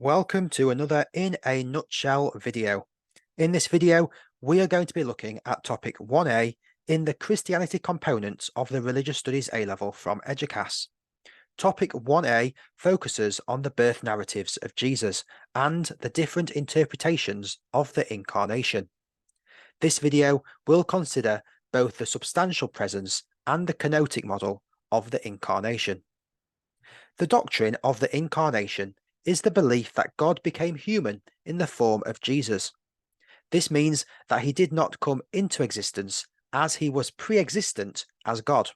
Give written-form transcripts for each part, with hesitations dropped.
Welcome to another In a Nutshell video. In this video, we are going to be looking at topic 1A in the Christianity component of the Religious Studies A-Level from Eduqas. Topic 1A focuses on the birth narratives of Jesus and the different interpretations of the Incarnation. This video will consider both the substantial presence and the kenotic model of the Incarnation. The doctrine of the Incarnation is the belief that God became human in the form of Jesus. This means that he did not come into existence as he was pre-existent as God.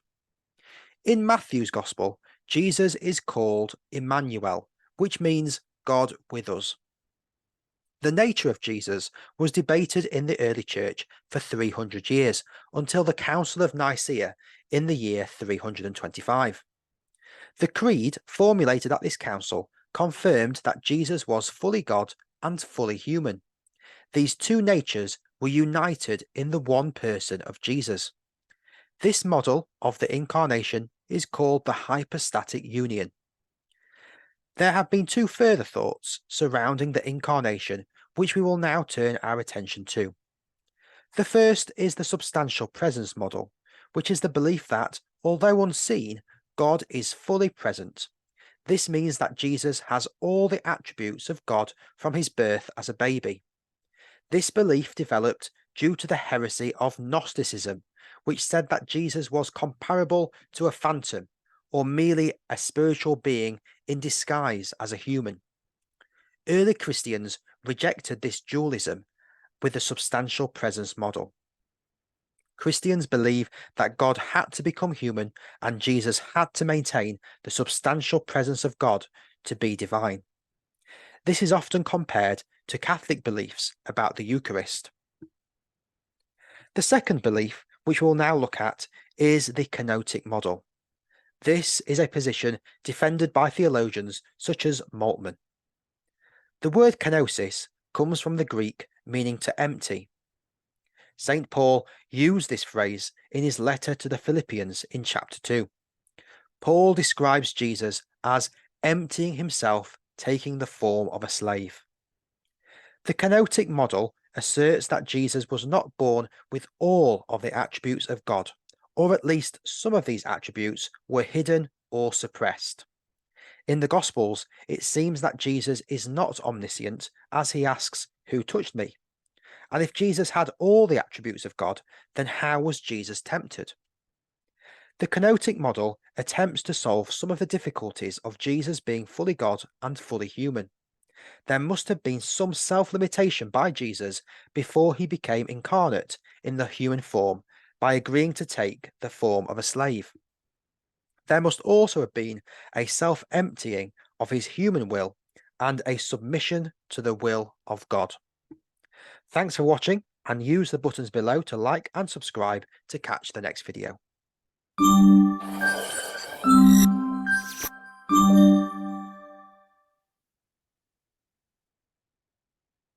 In Matthew's Gospel, Jesus is called Emmanuel, which means God with us. The nature of Jesus was debated in the early church for 300 years, until the Council of Nicaea in the year 325. The creed formulated at this council confirmed that Jesus was fully God and fully human. These two natures were united in the one person of Jesus. This model of the Incarnation is called the hypostatic union. There have been two further thoughts surrounding the Incarnation which we will now turn our attention to. The first is the substantial presence model, which is the belief that, although unseen, God is fully present. This means that Jesus has all the attributes of God from his birth as a baby. This belief developed due to the heresy of Gnosticism, which said that Jesus was comparable to a phantom, or merely a spiritual being in disguise as a human. Early Christians rejected this dualism with the substantial presence model. Christians believe that God had to become human and Jesus had to maintain the substantial presence of God to be divine. This is often compared to Catholic beliefs about the Eucharist. The second belief, which we'll now look at, is the kenotic model. This is a position defended by theologians such as Moltmann. The word kenosis comes from the Greek meaning to empty. St. Paul used this phrase in his letter to the Philippians in chapter 2. Paul describes Jesus as emptying himself, taking the form of a slave. The kenotic model asserts that Jesus was not born with all of the attributes of God, or at least some of these attributes were hidden or suppressed. In the Gospels, it seems that Jesus is not omniscient, as he asks, "Who touched me?" And if Jesus had all the attributes of God, then how was Jesus tempted? The kenotic model attempts to solve some of the difficulties of Jesus being fully God and fully human. There must have been some self-limitation by Jesus before he became incarnate in the human form by agreeing to take the form of a slave. There must also have been a self-emptying of his human will and a submission to the will of God. Thanks for watching, and use the buttons below to like and subscribe to catch the next video.